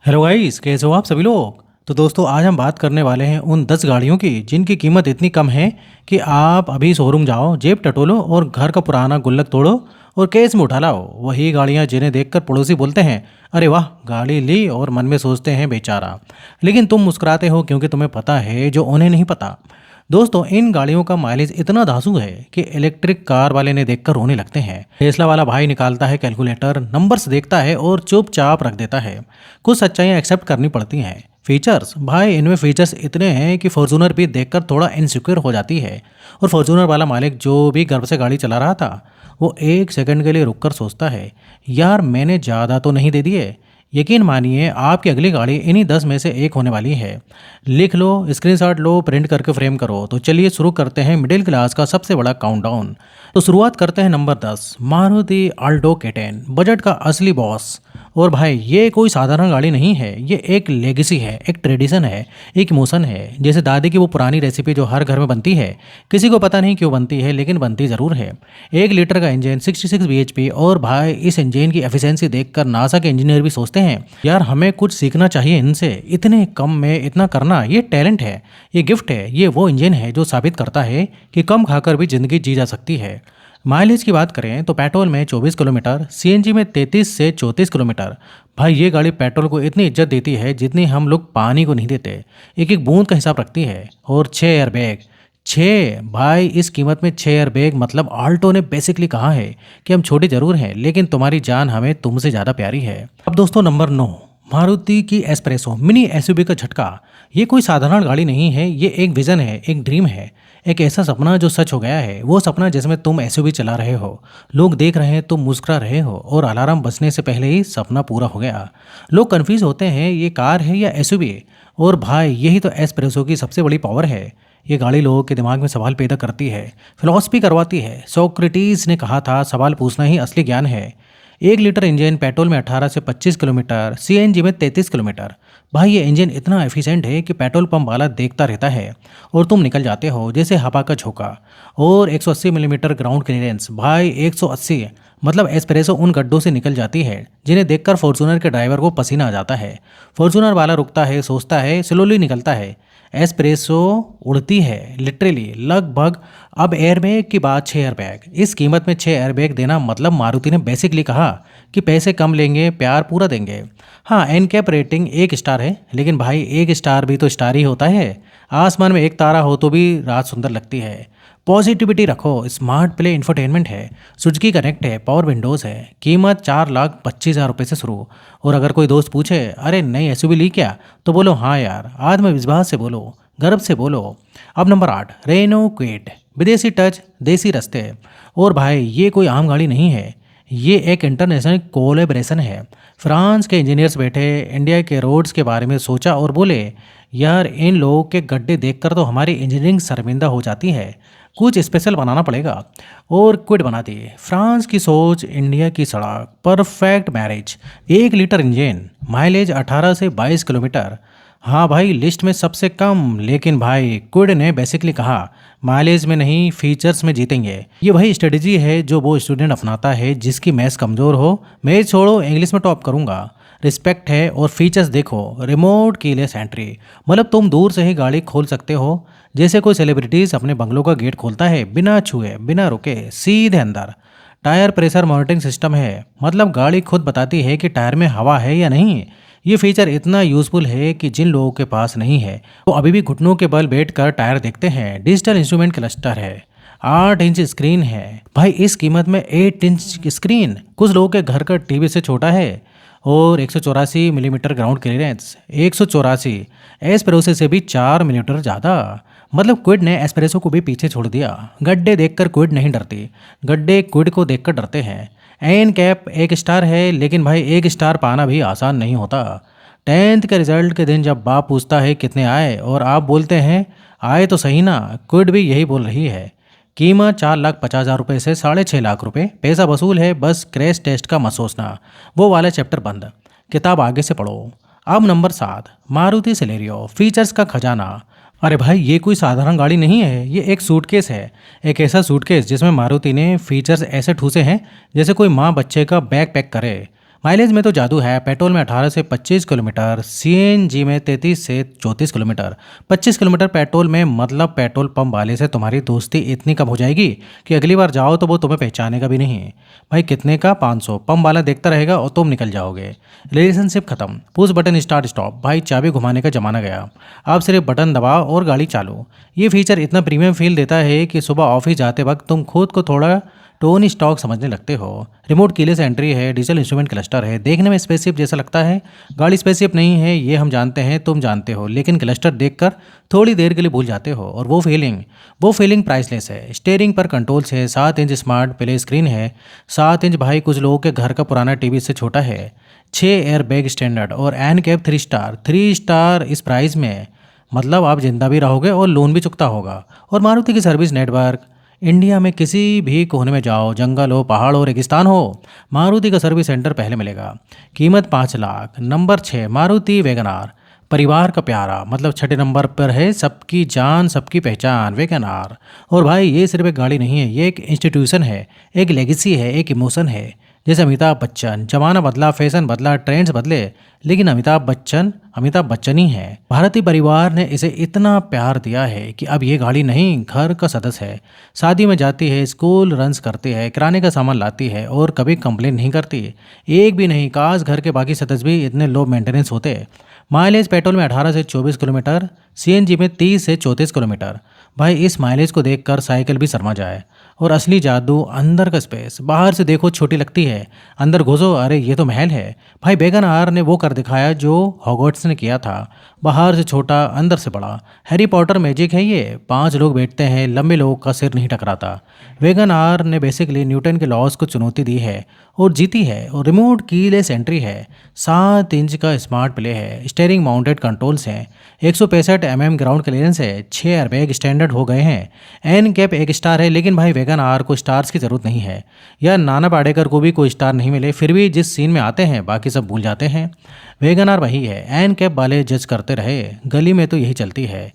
Hello guys, कैसे हो आप सभी लोग। तो दोस्तों, आज हम बात करने वाले हैं उन 10 गाड़ियों की जिनकी कीमत इतनी कम है कि आप अभी शोरूम जाओ, जेब टटोलो और घर का पुराना गुल्लक तोड़ो और केस में उठा लाओ। वही गाड़ियां जिन्हें देखकर पड़ोसी बोलते हैं, अरे वाह गाड़ी ली, और मन में सोचते हैं बेचारा। लेकिन तुम मुस्कुराते हो क्योंकि तुम्हें पता है जो उन्हें नहीं पता। दोस्तों, इन गाड़ियों का माइलेज इतना धांसू है कि इलेक्ट्रिक कार वाले ने देखकर रोने लगते हैं। टेस्ला वाला भाई निकालता है कैलकुलेटर, नंबर्स देखता है और चुपचाप रख देता है। कुछ सच्चाइयाँ एक्सेप्ट करनी पड़ती हैं। फीचर्स भाई, इनमें फीचर्स इतने हैं कि फॉर्च्यूनर भी देखकर थोड़ा इनसिक्योर हो जाती है। और फॉर्च्यूनर वाला मालिक जो भी गर्व से गाड़ी चला रहा था, वो एक सेकंड के लिए रुककर सोचता है, यार मैंने ज़्यादा तो नहीं दे दिए। यकीन मानिए, आपकी अगली गाड़ी इन्हीं 10 में से एक होने वाली है। लिख लो, स्क्रीनशॉट लो, प्रिंट करके फ्रेम करो। तो चलिए शुरू करते हैं मिडिल क्लास का सबसे बड़ा काउंटडाउन। तो शुरुआत करते हैं number 10, Maruti Alto K10, budget का असली बॉस। और भाई, ये कोई साधारण गाड़ी नहीं है, ये एक लेगेसी है, एक ट्रेडिशन है, एक इमोशन है। जैसे दादी की वो पुरानी रेसिपी जो हर घर में बनती है, किसी को पता नहीं क्यों बनती है, लेकिन बनती ज़रूर है। 1 लीटर का इंजन, 66 bhp, और भाई इस इंजन की एफिशिएंसी देखकर नासा के इंजीनियर भी सोचते हैं, यार हमें कुछ सीखना चाहिए इनसे। इतने कम में इतना करना, ये टैलेंट है, ये गिफ्ट है। ये वो इंजन है जो साबित करता है कि कम खाकर भी जिंदगी जी जा सकती है। माइलेज की बात करें तो पेट्रोल में 24 किलोमीटर, सीएनजी में 33 से 34 किलोमीटर। भाई ये गाड़ी पेट्रोल को इतनी इज्जत देती है जितनी हम लोग पानी को नहीं देते। एक एक बूंद का हिसाब रखती है। और 6 एयरबैग, 6 भाई, इस कीमत में 6 एयरबैग, मतलब आल्टो ने बेसिकली कहा है कि हम छोटे जरूर हैं लेकिन तुम्हारी जान हमें तुमसे ज़्यादा प्यारी है। अब दोस्तों, नंबर 9, मारुति की एस्प्रेसो मिनी एसयूवी का झटका। ये कोई साधारण गाड़ी नहीं है, ये एक विजन है, एक ड्रीम है, एक ऐसा सपना जो सच हो गया है। वो सपना जिसमें तुम एसयूवी चला रहे हो, लोग देख रहे हैं, तुम मुस्कुरा रहे हो, और अलार्म बजने से पहले ही सपना पूरा हो गया। लोग कंफ्यूज होते हैं, ये कार है या एसयूवी। और भाई यही तो एस्प्रेसो की सबसे बड़ी पावर है। ये गाड़ी लोगों के दिमाग में सवाल पैदा करती है, फिलॉसफी करवाती है। सोक्रेटिस ने कहा था, सवाल पूछना ही असली ज्ञान है। 1 लीटर इंजन, पेट्रोल में 18 से 25 किलोमीटर, सीएनजी में 33 किलोमीटर। भाई ये इंजन इतना एफिशिएंट है कि पेट्रोल पंप वाला देखता रहता है और तुम निकल जाते हो जैसे हवा का झोंका। और 180 मिलीमीटर ग्राउंड क्लियरेंस, भाई 180, मतलब एस्प्रेसो उन गड्ढों से निकल जाती है जिन्हें देखकर फॉर्च्यूनर के ड्राइवर को पसीना आ जाता है। फॉर्च्यूनर वाला रुकता है, सोचता है, स्लोली निकलता है। एस्प्रेसो उड़ती है लिटरली, लगभग। अब एयरबैग की बात, 6 एयरबैग। इस कीमत में 6 एयरबैग देना मतलब मारुति ने बेसिकली कहा कि पैसे कम लेंगे, प्यार पूरा देंगे। हाँ, एनकैप रेटिंग 1 स्टार है, लेकिन भाई 1 स्टार भी तो स्टार ही होता है। आसमान में एक तारा हो तो भी रात सुंदर लगती है। पॉजिटिविटी रखो, स्मार्ट प्ले इंफोटेनमेंट है, सुजुकी कनेक्ट है, पावर विंडोज़ है। कीमत 4,25,000 रुपये से शुरू। और अगर कोई दोस्त पूछे, अरे नई एसयूवी ली क्या, तो बोलो हाँ यार, आत्मविश्वास से बोलो, गर्व से बोलो। अब नंबर 8, रेनो क्विड, विदेशी टच, देसी रास्ते। और भाई ये कोई आम गाड़ी नहीं है, ये एक इंटरनेशनल कोलेब्रेशन है। फ्रांस के इंजीनियर्स बैठे इंडिया के रोड्स के बारे में सोचा और बोले, यार इन लोगों के गड्ढे देखकर तो हमारी इंजीनियरिंग शर्मिंदा हो जाती है, कुछ स्पेशल बनाना पड़ेगा। और क्विड बना दिए। फ्रांस की सोच, इंडिया की सड़क, perfect marriage. 1 litre engine, mileage 18 से 22 किलोमीटर। हाँ भाई, लिस्ट में सबसे कम। लेकिन भाई क्विड ने बेसिकली कहा, माइलेज में नहीं, फीचर्स में जीतेंगे। ये वही स्ट्रेटजी है जो वो स्टूडेंट अपनाता है जिसकी मैथ्स कमज़ोर हो, मैथ्स छोड़ो इंग्लिश में टॉप करूँगा। रिस्पेक्ट है। और फीचर्स देखो, रिमोट कीलेस एंट्री, मतलब तुम दूर से ही गाड़ी खोल सकते हो, जैसे कोई सेलिब्रिटीज़ अपने बंगलों का गेट खोलता है, बिना छुए बिना रुके सीधे अंदर। टायर प्रेशर मॉनिटरिंग सिस्टम है, मतलब गाड़ी खुद बताती है कि टायर में हवा है या नहीं। ये फीचर इतना यूजफुल है कि जिन लोगों के पास नहीं है वो अभी भी घुटनों के बल बैठकर टायर देखते हैं। डिजिटल इंस्ट्रूमेंट क्लस्टर है, 8 इंच स्क्रीन है। भाई इस कीमत में 8 इंच की स्क्रीन कुछ लोगों के घर का टीवी से छोटा है। और 184 मिलीमीटर ग्राउंड क्लियरेंस, 184, एस्प्रेसो से भी 4 मिलीमीटर ज़्यादा। मतलब क्विड ने एस्प्रेसो को भी पीछे छोड़ दिया। गड्ढे देखकर क्विड नहीं डरती, गड्ढे क्विड को देखकर डरते हैं। एन कैप 1 स्टार है, लेकिन भाई 1 स्टार पाना भी आसान नहीं होता। 10th के रिजल्ट के दिन जब बाप पूछता है कितने आए और आप बोलते हैं आए तो सही ना, क्विड भी यही बोल रही है। कीमत 4,50,000 रुपये से 6.5 लाख रुपये। पैसा वसूल है, बस क्रैश टेस्ट का मत सोचना, वो वाला चैप्टर बंद, किताब आगे से पढ़ो। अब नंबर 7, मारुति सेलेरियो, फीचर्स का खजाना। अरे भाई ये कोई साधारण गाड़ी नहीं है, ये एक सूटकेस है। एक ऐसा सूटकेस जिसमें मारुति ने फीचर्स ऐसे ठूसे हैं जैसे कोई माँ बच्चे का बैग पैक करे। माइलेज में तो जादू है। पेट्रोल में 18 से 25 किलोमीटर, सीएनजी में 33 से 34 किलोमीटर। 25 किलोमीटर पेट्रोल में मतलब पेट्रोल पंप वाले से तुम्हारी दोस्ती इतनी कम हो जाएगी कि अगली बार जाओ तो वो तुम्हें पहचानेगा भी नहीं। भाई कितने का? 500। पंप वाला देखता रहेगा और तुम निकल जाओगे। रिलेशनशिप खत्म। Push button start stop. भाई चाबी घुमाने का जमाना गया। आप सिर्फ बटन दबाओ और गाड़ी चालू। ये फीचर इतना प्रीमियम फील देता है कि सुबह ऑफिस जाते वक्त तुम खुद को थोड़ा टोनी स्टॉक समझने लगते हो। रिमोट कीलेस एंट्री है, डिजिटल इंस्ट्रूमेंट क्लस्टर है। देखने में स्पेसशिप जैसा लगता है। गाड़ी स्पेसशिप नहीं है ये हम जानते हैं, तुम जानते हो, लेकिन क्लस्टर देखकर थोड़ी देर के लिए भूल जाते हो। और वो फीलिंग प्राइसलेस है। स्टीयरिंग पर कंट्रोल्स है, 7 इंच स्मार्ट प्ले स्क्रीन है। 7 इंच भाई कुछ लोगों के घर का पुराना टीवी से छोटा है। 6 एयर बैग स्टैंडर्ड और एन कैप 3 स्टार। 3 स्टार इस प्राइस में मतलब आप जिंदा भी रहोगे और लोन भी चुकता होगा। और मारुति की सर्विस नेटवर्क, इंडिया में किसी भी कोने में जाओ, जंगल हो, पहाड़ हो, रेगिस्तान हो, मारुति का सर्विस सेंटर पहले मिलेगा। कीमत 5 lakh. Number 6 Maruti Wagon R. परिवार का प्यारा मतलब छठे नंबर पर है, सबकी जान सबकी पहचान वैगन आर। और भाई ये सिर्फ एक गाड़ी नहीं है, ये एक इंस्टीट्यूशन है, एक लेगेसी है, एक इमोशन है। जैसे अमिताभ बच्चन, जमाना बदला, फैशन बदला, ट्रेंड्स बदले, लेकिन अमिताभ बच्चन ही है। भारतीय परिवार ने इसे इतना प्यार दिया है कि अब ये गाड़ी नहीं, घर का सदस्य है। शादी में जाती है, स्कूल रन्स करती है, किराने का सामान लाती है और कभी कंप्लेन नहीं करती। एक भी नहीं। काश घर के बाकी सदस्य भी इतने लो मेंटेनेंस होते। माइलेज पेट्रोल में 18 से 24 किलोमीटर, सीएनजी में 30 से 34 किलोमीटर। भाई इस माइलेज को देखकर साइकिल भी शर्मा जाए। और असली जादू अंदर का स्पेस। बाहर से देखो छोटी लगती है, अंदर घुसो अरे ये तो महल है। भाई वैगन आर ने वो कर दिखाया जो हॉगवर्ट्स ने किया था। बाहर से छोटा, अंदर से बड़ा। हैरी पॉटर मैजिक है ये। 5 लोग बैठते हैं, लंबे लोगों का सिर नहीं टकराता। वैगन आर ने बेसिकली न्यूटन के लॉज को चुनौती दी है और जीती है। और रिमोट कीलेस एंट्री है, 7 इंच का स्मार्ट प्ले है, स्टीयरिंग माउंटेड कंट्रोल्स हैं, 165 mm ग्राउंड क्लियरेंस है, 6 एयरबैग स्टैंडर्ड हो गए हैं। एन कैप 1 स्टार है, लेकिन भाई वैगन आर को स्टार्स की ज़रूरत नहीं है। या नाना पाटेकर को भी कोई स्टार नहीं मिले, फिर भी जिस सीन में आते हैं बाकी सब भूल जाते हैं। वैगन आर वही है, एन कैप वाले जज करते रहे, गली में तो यही चलती है।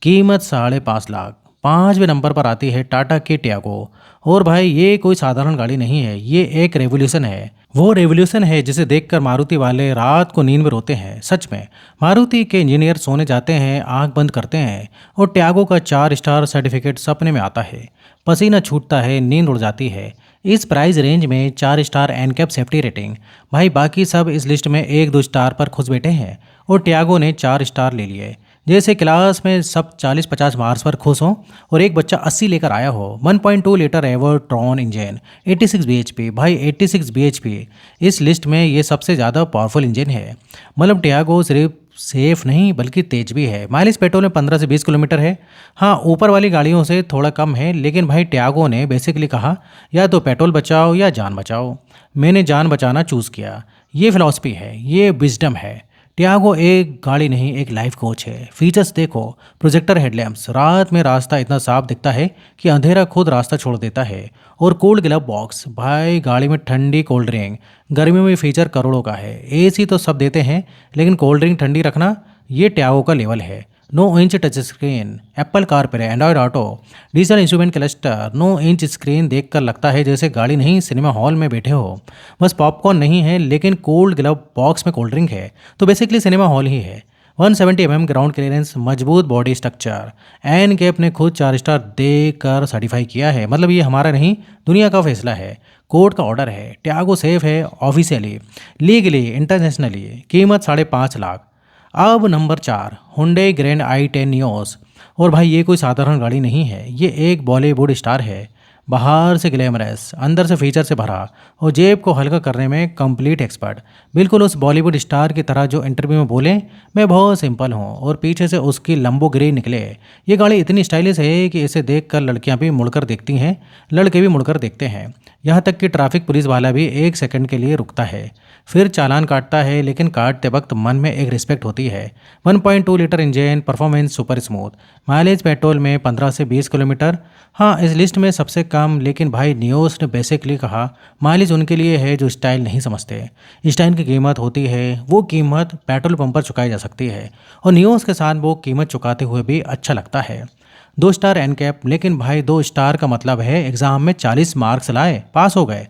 कीमत 5.5 लाख। 5वें नंबर पर आती है टाटा की टियागो। और भाई ये कोई साधारण गाड़ी नहीं है, ये एक रेवोल्यूशन है। वो रेवोल्यूशन है जिसे देखकर मारुति वाले रात को नींद में रोते हैं। सच में मारुति के इंजीनियर सोने जाते हैं, आंख बंद करते हैं और टियागो का 4 स्टार सर्टिफिकेट सपने में आता है। पसीना छूटता है, नींद उड़ जाती है। इस प्राइस रेंज में 4 स्टार एनकैप सेफ्टी रेटिंग। भाई बाकी सब इस लिस्ट में 1-2 स्टार पर खुश बैठे हैं और टियागो ने 4 स्टार ले लिए। जैसे क्लास में सब 40-50 मार्क्स पर खुश हों और एक बच्चा 80 लेकर आया हो। 1.2 litre ever Tron engine, 86 bhp। भाई 86 bhp इस लिस्ट में ये सबसे ज़्यादा पावरफुल इंजन है। मतलब टियागो सिर्फ सेफ नहीं बल्कि तेज भी है। माइलेज पेट्रोल में 15 से 20 किलोमीटर है। हाँ ऊपर वाली गाड़ियों से थोड़ा कम है, लेकिन भाई टियागो ने बेसिकली कहा या तो पेट्रोल बचाओ या जान बचाओ। मैंने जान बचाना चूज़ किया। ये फिलॉसफी है, ये विजडम है। टियागो एक गाड़ी नहीं, एक लाइफ कोच है। फीचर्स देखो, प्रोजेक्टर हेडलैम्प्स, रात में रास्ता इतना साफ दिखता है कि अंधेरा खुद रास्ता छोड़ देता है। और कोल्ड ग्लव बॉक्स, भाई गाड़ी में ठंडी कोल्ड ड्रिंक, गर्मियों में फीचर करोड़ों का है। एसी तो सब देते हैं, लेकिन कोल्ड ड्रिंक ठंडी रखना ये टियागो का लेवल है। 9 inch touch screen, Apple CarPlay, Android auto, digital instrument cluster. 9 inch screen देखकर लगता है जैसे गाड़ी नहीं सिनेमा हॉल में बैठे हो। बस पॉपकॉर्न नहीं है, लेकिन कोल्ड ग्लव बॉक्स में कोल्ड ड्रिंक है, तो बेसिकली सिनेमा हॉल ही है। 170 mm ग्राउंड क्लियरेंस, मजबूत बॉडी स्ट्रक्चर। एन कैप ने खुद 4 स्टार देकर सर्टिफाई किया है। मतलब ये हमारा नहीं, दुनिया का फैसला है, कोर्ट का ऑर्डर है। टियागो सेफ है ऑफिशियली, लीगली, इंटरनेशनली। कीमत 5.5 लाख। अब number 4 Hyundai grand i10 Nios. और भाई ये कोई साधारण गाड़ी नहीं है, ये एक बॉलीवुड स्टार है। बाहर से ग्लैमरस, अंदर से फीचर से भरा और जेब को हल्का करने में कंप्लीट एक्सपर्ट। बिल्कुल उस बॉलीवुड स्टार की तरह जो इंटरव्यू में बोले मैं बहुत सिंपल हूँ और पीछे से उसकी लंबोगिरी निकले। ये गाड़ी इतनी स्टाइलिश है कि इसे देखकर लड़कियाँ भी मुड़कर देखती हैं, लड़के भी मुड़कर देखते हैं। यहाँ तक कि ट्रैफिक पुलिस वाला भी 1 सेकंड के लिए रुकता है, फिर चालान काटता है, लेकिन काटते वक्त मन में एक रिस्पेक्ट होती है। 1.2 litre engine, performance super smooth. Mileage petrol में 15 से 20 किलोमीटर। हाँ इस लिस्ट में सबसे कम, लेकिन भाई नियोस ने बेसिकली कहा माइलेज उनके लिए है जो स्टाइल नहीं समझते। स्टाइल की कीमत होती है, वो कीमत पेट्रोल पंप पर चुकाई जा सकती है और नियोस के साथ वो कीमत चुकाते हुए भी अच्छा लगता है। 2 स्टार एनकैप, लेकिन भाई 2 स्टार का मतलब है एग्जाम में 40 मार्क्स लाए, पास हो गए।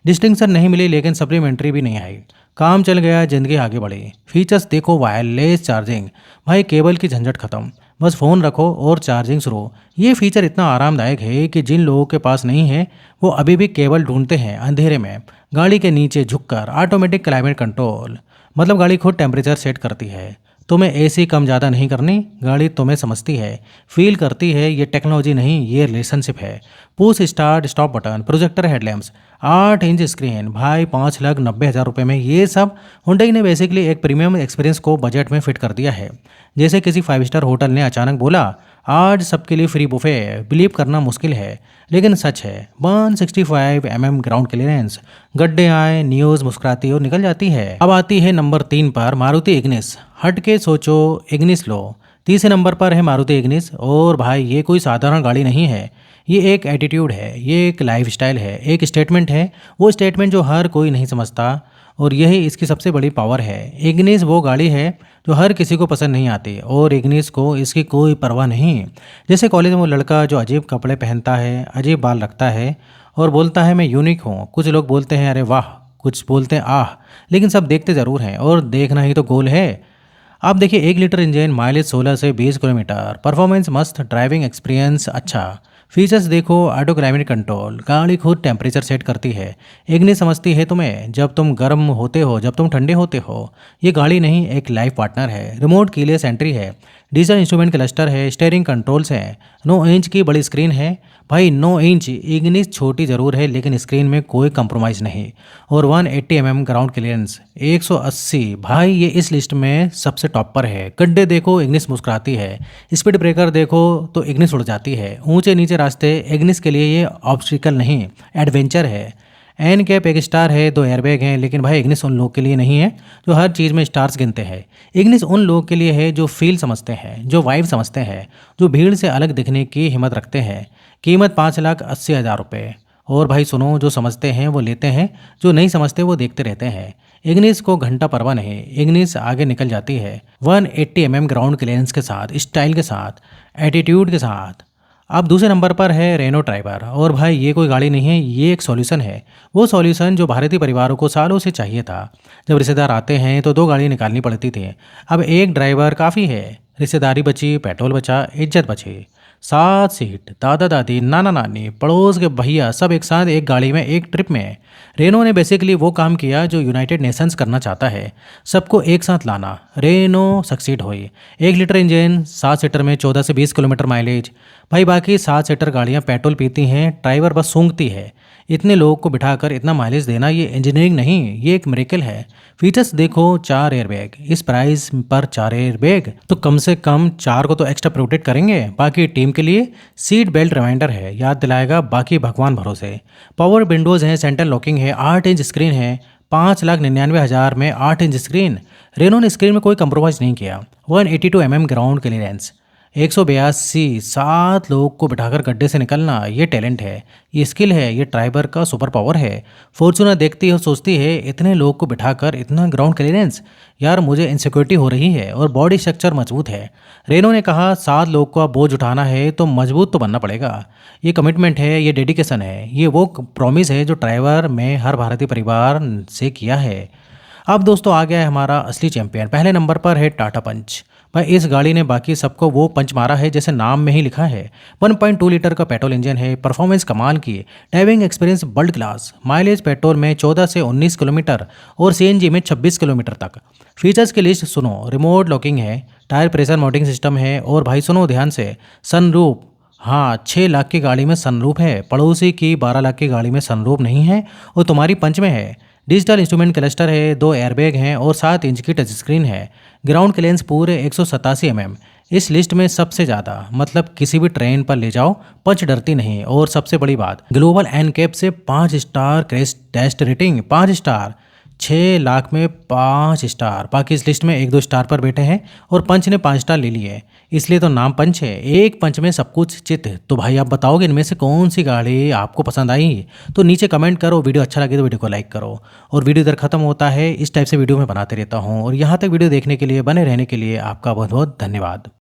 डिस्टिंक्शन नहीं मिली लेकिन सप्लीमेंट्री भी नहीं आई। काम चल गया, जिंदगी आगे बढ़ी। फीचर्स देखो, वायरलेस चार्जिंग, भाई केबल की झंझट खत्म, बस फ़ोन रखो और चार्जिंग शुरू। ये फीचर इतना आरामदायक है कि जिन लोगों के पास नहीं है वो अभी भी केबल ढूंढते हैं अंधेरे में। गाड़ी के नीचे झुककर ऑटोमेटिक क्लाइमेट कंट्रोल, मतलब गाड़ी खुद टेम्परेचर सेट करती है। तुम्हें एसी कम ज़्यादा नहीं करनी, गाड़ी तुम्हें समझती है, फील करती है। ये टेक्नोलॉजी नहीं, ये रिलेशनशिप है। Push start stop button, projector headlamps, 8 inch screen, भाई 5,90,000 रुपये में ये सब हुंडई ने बेसिकली एक प्रीमियम एक्सपीरियंस को बजट में फिट कर दिया है। जैसे किसी 5 स्टार होटल ने अचानक बोला आज सबके लिए फ्री बुफे है। बिलीव करना मुश्किल है लेकिन सच है। 165 ग्राउंड क्लियरेंस, गड्ढे आए, न्यूज़ मुस्कुराती और निकल जाती है। अब आती है नंबर 3 पर मारुति इग्निस। हट के सोचो, इग्निस लो। तीसरे नंबर पर है मारुति इग्निस। और भाई ये कोई साधारण गाड़ी नहीं है, ये एक एटीट्यूड है, ये एक लाइफस्टाइल है, एक स्टेटमेंट है। वो स्टेटमेंट जो हर कोई नहीं समझता और यही इसकी सबसे बड़ी पावर है। इग्निस वो गाड़ी है जो हर किसी को पसंद नहीं आती और इग्निस को इसकी कोई परवाह नहीं। जैसे कॉलेज में वो लड़का जो अजीब कपड़े पहनता है, अजीब बाल रखता है और बोलता है मैं यूनिक हूँ। कुछ लोग बोलते हैं अरे वाह, कुछ बोलते हैं आह, लेकिन सब देखते ज़रूर हैं और देखना ही तो गोल है। आप देखिए, 1 लीटर इंजन, माइलेज 16 से 20 किलोमीटर, परफॉर्मेंस मस्त, ड्राइविंग एक्सपीरियंस अच्छा। फीचर्स देखो, ऑटो क्लाइमेट कंट्रोल, गाड़ी खुद टेम्परेचर सेट करती है। इग्निस समझती है तुम्हें जब तुम गर्म होते हो, जब तुम ठंडे होते हो। ये गाड़ी नहीं, एक लाइफ पार्टनर है। रिमोट कीलेस एंट्री है, डिजिटल इंस्ट्रूमेंट क्लस्टर है, स्टीयरिंग कंट्रोल्स हैं, 9 इंच की बड़ी स्क्रीन है। भाई 9 इंच, इग्निस छोटी ज़रूर है लेकिन स्क्रीन में कोई कंप्रोमाइज़ नहीं। और 180 ग्राउंड क्लियरेंस, 180, भाई ये इस लिस्ट में सबसे टॉप पर है। गड्ढे देखो, इग्निस मुस्कुराती है। स्पीड ब्रेकर देखो तो इग्निस उड़ जाती है। ऊंचे नीचे रास्ते, इग्निस के लिए ये ऑब्स्टिकल नहीं, एडवेंचर है। एन कैप 1 स्टार है, 2 एयरबैग हैं, लेकिन भाई इग्निस उन लोगों के लिए नहीं है जो हर चीज़ में स्टार्स गिनते हैं। इग्निस उन लोगों के लिए है जो फील समझते हैं, जो वाइब समझते हैं, जो भीड़ से अलग दिखने की हिम्मत रखते हैं। कीमत 5,80,000 रुपये। और भाई सुनो, जो समझते हैं वो लेते हैं, जो नहीं समझते वो देखते रहते हैं। इग्निस को घंटा परवाह नहीं, इग्निस आगे निकल जाती है 180 ग्राउंड क्लियरेंस के साथ, स्टाइल के साथ, एटीट्यूड के साथ। अब दूसरे नंबर पर है रेनो ट्राइबर। और भाई ये कोई गाड़ी नहीं है, ये एक सॉल्यूशन है। वो सॉल्यूशन जो भारतीय परिवारों को सालों से चाहिए था। जब रिश्तेदार आते हैं तो 2 गाड़ी निकालनी पड़ती थी, अब एक ड्राइवर काफ़ी है। रिश्तेदारी बची, पेट्रोल बचा, इज्जत बची। 7 सीट, दादा दादी, नाना नानी, पड़ोस के भैया, सब एक साथ एक गाड़ी में, एक ट्रिप में। रेनो ने बेसिकली वो काम किया जो यूनाइटेड नेशंस करना चाहता है, सबको एक साथ लाना। रेनो सक्सीड हुई। 1 लीटर इंजन, 7 सीटर में 14 से 20 किलोमीटर माइलेज। भाई बाकी 7 सीटर गाड़ियाँ पेट्रोल पीती हैं, ड्राइवर बस सूंघती है। इतने लोगों को बिठाकर इतना माइलेज देना, ये इंजीनियरिंग नहीं, ये एक मिरेकल है। फीचर्स देखो, 4 एयरबैग, इस प्राइस पर 4 एयरबैग तो कम से कम 4 को तो एक्स्ट्रा प्रोटेक्ट करेंगे। बाकी टीम के लिए सीट बेल्ट रिमाइंडर है, याद दिलाएगा, बाकी भगवान भरोसे। पावर विंडोज़ हैं, सेंट्रल लॉकिंग है, 8 इंच स्क्रीन है। 5,99,000 में 8 इंच स्क्रीन। रेनो ने स्क्रीन में कोई कंप्रोमाइज़ नहीं किया। 182 ग्राउंड क्लियरेंस, 182, 7 लोग को बिठाकर गड्ढे से निकलना, ये टैलेंट है, ये स्किल है, ये ड्राइवर का सुपर पावर है। फॉर्च्यूनर देखती है और सोचती है इतने लोग को बिठाकर इतना ग्राउंड क्लियरेंस, यार मुझे इनसिक्योरिटी हो रही है। और बॉडी स्ट्रक्चर मजबूत है। रेनो ने कहा 7 लोग को बोझ उठाना है तो मजबूत तो बनना पड़ेगा। ये कमिटमेंट है, ये डेडिकेशन है, ये वो प्रॉमिस है जो ड्राइवर में हर भारतीय परिवार से किया है। अब दोस्तों आ गया है हमारा असली चैंपियन। पहले नंबर पर है टाटा पंच। भाई इस गाड़ी ने बाकी सबको वो पंच मारा है जैसे नाम में ही लिखा है। 1.2 लीटर का पेट्रोल इंजन है, परफॉर्मेंस कमाल की, driving experience world class, mileage petrol में 14 से 19 किलोमीटर और सीएनजी में 26 किलोमीटर तक। फीचर्स की लिस्ट सुनो, रिमोट लॉकिंग है, टायर प्रेशर मॉनिटरिंग सिस्टम है, और भाई सुनो ध्यान से, सनरूफ। हाँ, 6 लाख की गाड़ी में सनरूफ है, पड़ोसी की 12 लाख की गाड़ी में सनरूफ नहीं है और तुम्हारी पंच में है। डिजिटल इंस्ट्रूमेंट क्लस्टर है, 2 एयरबैग हैं और 7 इंच की टच स्क्रीन है। ग्राउंड क्लियरेंस पूरे 187 इस लिस्ट में सबसे ज़्यादा, मतलब किसी भी ट्रेन पर ले जाओ पंच डरती नहीं। और सबसे बड़ी बात, ग्लोबल एनकैप से 5 star crash test rating, 5 star, 6 lakh में 5 स्टार। बाकी इस लिस्ट में 1-2 स्टार पर बैठे हैं और पंच ने 5 स्टार ले लिए, इसलिए तो नाम पंच है। एक पंच में सब कुछ चित। तो भाई आप बताओगे इनमें से कौन सी गाड़ी आपको पसंद आई? तो नीचे कमेंट करो। वीडियो अच्छा लगे तो वीडियो को लाइक करो। और वीडियो इधर खत्म होता है। इस टाइप से वीडियो मैं बनाते रहता हूँ और यहाँ तक वीडियो देखने के लिए, बने रहने के लिए आपका बहुत बहुत धन्यवाद।